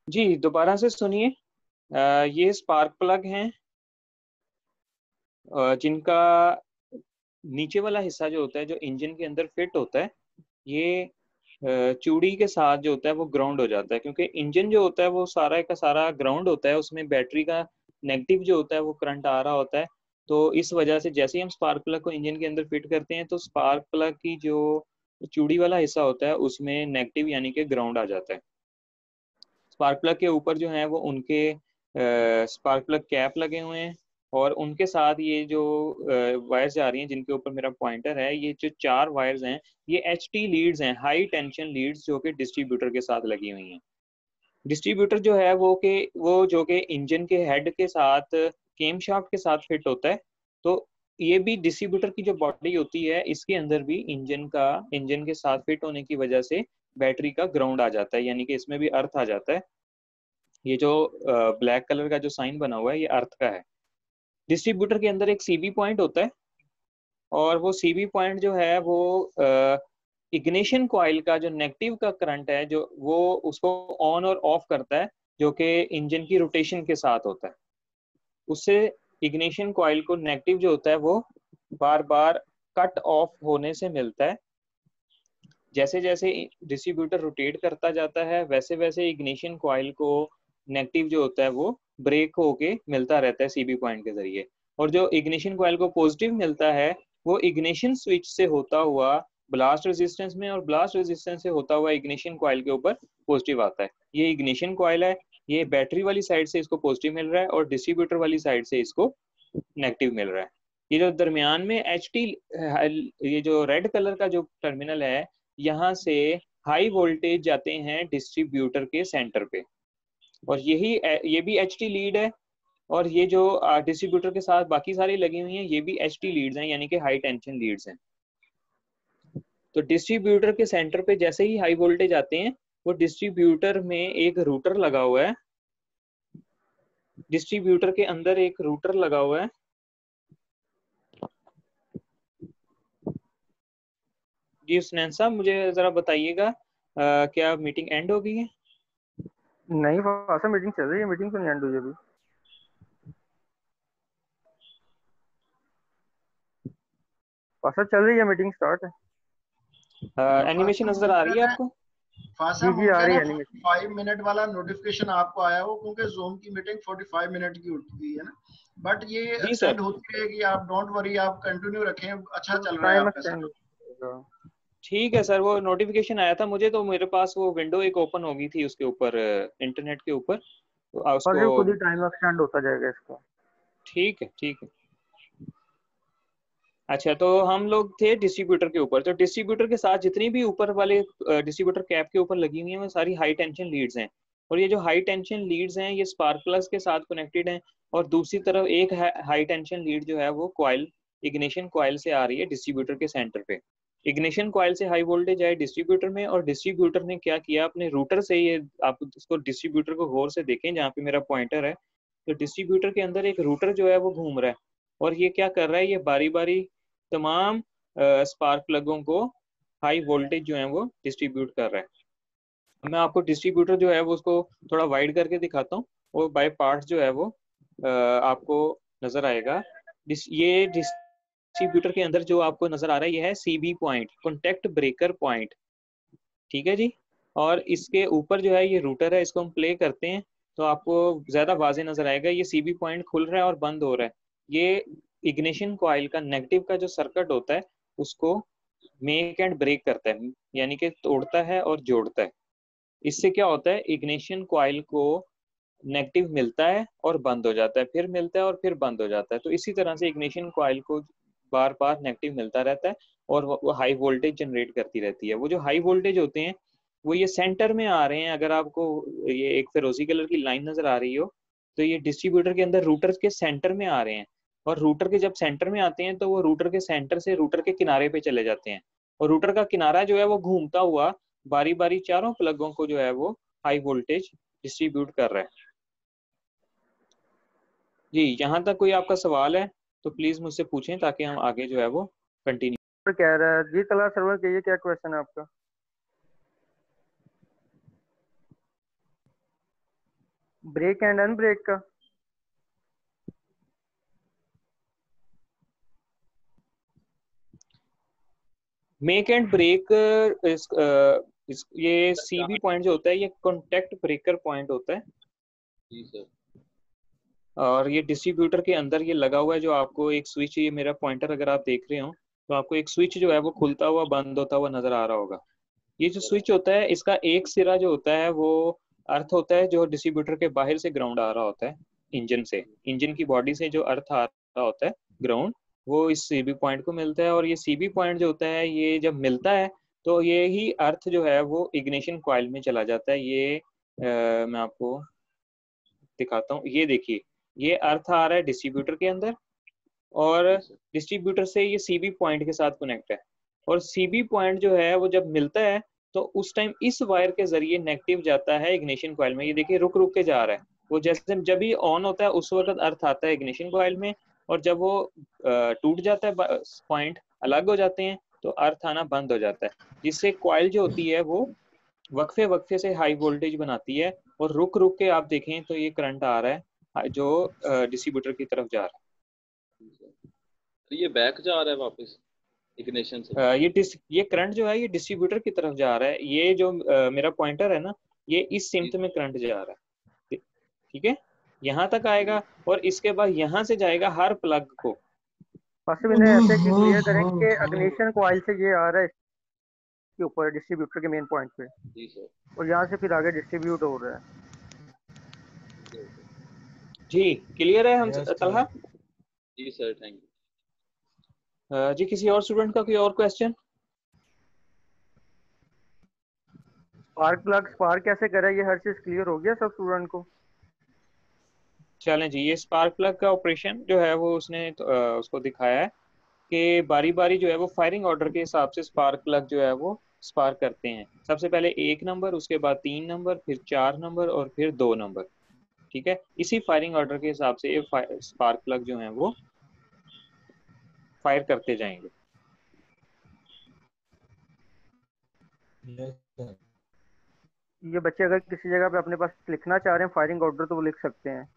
जी दोबारा से सुनिए। ये स्पार्क प्लग हैं जिनका नीचे वाला हिस्सा जो होता है, जो इंजन के अंदर फिट होता है, ये चूड़ी के साथ जो होता है वो ग्राउंड हो जाता है, क्योंकि इंजन जो होता है वो सारा का सारा ग्राउंड होता है, उसमें बैटरी का नेगेटिव जो होता है वो करंट आ रहा होता है। तो इस वजह से जैसे ही हम स्पार्क प्लग को इंजन के अंदर फिट करते हैं तो स्पार्क प्लग की जो चूड़ी वाला हिस्सा होता है उसमें नेगेटिव यानी कि ग्राउंड आ जाता है। स्पार्क प्लग के ऊपर जो है वो उनके स्पार्क प्लग कैप लगे हुए हैं, और उनके साथ ये जो वायर्स जा रही हैं जिनके ऊपर मेरा पॉइंटर है, ये जो चार वायर्स हैं ये एच टी लीड्स हैं, हाई टेंशन लीड्स, जो कि डिस्ट्रीब्यूटर के साथ लगी हुई हैं। डिस्ट्रीब्यूटर जो है वो जो कि इंजन के हेड के साथ केम शाफ्ट के साथ फिट होता है। तो ये भी डिस्ट्रीब्यूटर की जो बॉडी होती है इसके अंदर भी इंजन के साथ फिट होने की वजह से बैटरी का ग्राउंड आ जाता है, यानी कि इसमें भी अर्थ आ जाता है। ये जो ब्लैक कलर का जो साइन बना हुआ है ये अर्थ का है। डिस्ट्रीब्यूटर के अंदर एक सीबी पॉइंट होता है, और वो सीबी पॉइंट जो है वो इग्निशन कॉइल का जो नेगेटिव का करंट है जो वो उसको ऑन और ऑफ करता है, जो कि इंजन की रोटेशन के साथ होता है। उससे इग्निशन कॉइल को नेगेटिव जो होता है वो बार बार कट ऑफ होने से मिलता है। जैसे जैसे डिस्ट्रीब्यूटर रोटेट करता जाता है वैसे वैसे इग्निशन कॉइल को नेगेटिव जो होता है वो ब्रेक होके मिलता रहता है सीबी पॉइंट के जरिए। और जो इग्निशन कॉइल को पॉजिटिव मिलता है वो इग्निशन स्विच से होता हुआ ब्लास्ट रेजिस्टेंस में, और ब्लास्ट रेजिस्टेंस से होता हुआ इग्निशन कॉइल के ऊपर पॉजिटिव आता है। ये इग्निशन कॉइल है, ये बैटरी वाली साइड से इसको पॉजिटिव मिल रहा है और डिस्ट्रीब्यूटर वाली साइड से इसको नेगेटिव मिल रहा है। ये जो दरमियान में एच टी, ये जो रेड कलर का जो टर्मिनल है, यहाँ से हाई वोल्टेज जाते हैं डिस्ट्रीब्यूटर के सेंटर पे, और ये भी एच टी लीड है। और ये जो डिस्ट्रीब्यूटर के साथ बाकी सारी लगी हुई हैं ये भी एच टी लीड्स हैं, यानी कि हाई टेंशन लीड्स हैं। तो डिस्ट्रीब्यूटर के सेंटर पे जैसे ही हाई वोल्टेज आते हैं, वो डिस्ट्रीब्यूटर में एक रूटर लगा हुआ है, डिस्ट्रीब्यूटर के अंदर एक रूटर लगा हुआ है। जी सुनैन साहब, मुझे जरा बताइएगा क्या मीटिंग एंड हो गई है? नहीं वासा, मीटिंग चल रही है, मीटिंग तो नहीं एंड हुई अभी। वासा चल रही है, मीटिंग स्टार्ट है। एनिमेशन नजर आ रही है आपको? जी जी, आ मुमकिन रही है है एनिमेशन। 5 मिनट वाला नोटिफिकेशन आपको आया हो, क्योंकि जूम की मीटिंग 45 मिनट की होती है ना, बट ये जी सर। एक्सटेंड होती रहेगी। आप डोंट वरी, आप कंटिन्यू रखें, अच्छा चल रहा है टाइम आपका एक्सटेंड सब। होगा। ठीक है सर, वो नोटिफिकेशन आया था मुझे, तो मेरे पास वो विंडो एक ओपन हो गई थी उसके ऊपर, इंटरनेट के ऊपर, तो और उसको। ये खुद ही टाइम एक्सटेंड होता जाएगा इसका। ठीक है ठीक है। अच्छा, तो हम लोग थे डिस्ट्रीब्यूटर के ऊपर, तो डिस्ट्रीब्यूटर के साथ जितनी भी ऊपर वाले डिस्ट्रीब्यूटर कैप के ऊपर लगी हुई हैं वो सारी हाई टेंशन लीड्स हैं। और ये जो हाई टेंशन लीड्स हैं ये स्पार्क प्लग्स के साथ कनेक्टेड हैं। और दूसरी तरफ एक हाई टेंशन लीड जो है वो कॉइल, इग्निशन कॉइल से आ रही है डिस्ट्रीब्यूटर के सेंटर पे। इग्निशन कॉइल से हाई वोल्टेज आए डिस्ट्रीब्यूटर में, और डिस्ट्रीब्यूटर ने क्या किया अपने रूटर से, ये आप उसको डिस्ट्रीब्यूटर को गौर से देखें जहाँ पे मेरा पॉइंटर है, तो डिस्ट्रीब्यूटर के अंदर एक रूटर जो है वो घूम रहा है। और ये क्या कर रहा है, ये बारी बारी तमाम स्पार्क प्लगों को हाई वोल्टेज जो है वो डिस्ट्रीब्यूट कर रहा है। मैं आपको डिस्ट्रीब्यूटर जो है वो उसको थोड़ा वाइड करके दिखाता हूँ, और बाय पार्ट्स जो है वो आपको नजर आएगा। ये डिस्ट्रीब्यूटर के अंदर जो आपको नजर आ रहा है ये है CB point, contact breaker point. ठीक है जी। और इसके ऊपर जो है ये रूटर है, इसको हम प्ले करते हैं तो आपको ज्यादा वाजे नजर आएगा। ये सीबी पॉइंट खुल रहा है और बंद हो रहा है। ये इग्निशन कॉइल का नेगेटिव का जो सर्किट होता है उसको मेक एंड ब्रेक करता है, यानी कि तोड़ता है और जोड़ता है। इससे क्या होता है, इग्निशन कॉइल को नेगेटिव मिलता है और बंद हो जाता है, फिर मिलता है और फिर बंद हो जाता है। तो इसी तरह से इग्निशन कॉइल को बार बार नेगेटिव मिलता रहता है, और वो हाई वोल्टेज जनरेट करती रहती है। वो जो हाई वोल्टेज होते हैं वो ये सेंटर में आ रहे हैं। अगर आपको ये एक फिरोजी कलर की लाइन नजर आ रही हो, तो ये डिस्ट्रीब्यूटर के अंदर रूटर के सेंटर में आ रहे हैं। और रूटर के जब सेंटर में आते हैं तो वो रूटर के सेंटर से रूटर के किनारे पे चले जाते हैं, और रूटर का किनारा जो है वो घूमता हुआ बारी बारी चारों प्लगों को जो है वो हाई वोल्टेज डिस्ट्रीब्यूट कर रहा है। जी, यहाँ तक कोई आपका सवाल है तो प्लीज मुझसे पूछें ताकि हम आगे जो है वो कंटिन्यू। तो कह रहा है जी, कला सर्वर कहिए, क्या क्वेश्चन है आपका? ब्रेक एंड अनब्रेक का? मेक एंड ब्रेक ये सीबी पॉइंट जो होता है ये कॉन्टेक्ट ब्रेकर पॉइंट होता है जी सर। और ये डिस्ट्रीब्यूटर के अंदर ये लगा हुआ है जो आपको एक स्विच, ये मेरा पॉइंटर अगर आप देख रहे हो तो आपको एक स्विच जो है वो खुलता हुआ बंद होता हुआ नजर आ रहा होगा। ये जो स्विच होता है इसका एक सिरा जो होता है वो अर्थ होता है जो डिस्ट्रीब्यूटर के बाहर से ग्राउंड आ रहा होता है इंजन से, इंजन की बॉडी से जो अर्थ आ रहा होता है ग्राउंड, वो इस सीबी पॉइंट को मिलता है। और ये सीबी पॉइंट जो होता है ये जब मिलता है तो ये ही अर्थ जो है वो इग्निशन कॉइल में चला जाता है। ये मैं आपको दिखाता हूँ, ये देखिए ये अर्थ आ रहा है डिस्ट्रीब्यूटर के अंदर और डिस्ट्रीब्यूटर से ये सीबी पॉइंट के साथ कनेक्ट है। और सीबी पॉइंट जो है वो जब मिलता है तो उस टाइम इस वायर के जरिए नेगेटिव जाता है इग्निशन कॉइल में। ये देखिए रुक रुक के जा रहा है, वो जैसे जब भी ऑन होता है उस वक्त अर्थ आता है इग्निशन कॉइल में, और जब वो टूट जाता है पॉइंट अलग हो जाते हैं तो अर्थ आना बंद हो जाता है, जिससे कॉइल जो होती है वो वक्फे वक्फे से हाई वोल्टेज बनाती है और रुक रुक के आप देखें तो ये करंट आ रहा है जो डिस्ट्रीब्यूटर की तरफ जा रहा है। तो ये बैक जा रहा है वापस इग्निशन से? ये करंट जो है ये डिस्ट्रीब्यूटर की तरफ जा रहा है। ये जो मेरा पॉइंटर है ना ये इस सिम्त में करंट जा रहा है, ठीक है, यहाँ तक आएगा और इसके बाद यहाँ से जाएगा हर प्लग को। फर्स्ट मैंने ऐसे कि क्लियर करें कि इग्निशन कॉइल से ये आ रहा है इसके ऊपर डिस्ट्रीब्यूटर के मेन पॉइंट पे, जी सर। और यहाँ से फिर आगे डिस्ट्रीब्यूट हो रहा है। जी क्लियर है हम तलहा? जी सर थैंक यू। जी किसी और स्टूडेंट का कोई और क्वेश्चन? स्पार्क प्लग स्पार्क कैसे करें, ये हर चीज क्लियर हो गया सब स्टूडेंट को? चलें जी, ये स्पार्क प्लग का ऑपरेशन जो है वो उसने उसको दिखाया है कि बारी बारी जो है वो फायरिंग ऑर्डर के हिसाब से स्पार्क प्लग जो है वो स्पार्क करते हैं। सबसे पहले 1 नंबर, उसके बाद 3 नंबर, फिर 4 नंबर और फिर 2 नंबर, ठीक है। इसी फायरिंग ऑर्डर के हिसाब से ये स्पार्क प्लग जो है वो फायर करते जाएंगे। ये बच्चे अगर किसी जगह पे अपने पास लिखना चाह रहे हैं फायरिंग ऑर्डर तो वो लिख सकते हैं।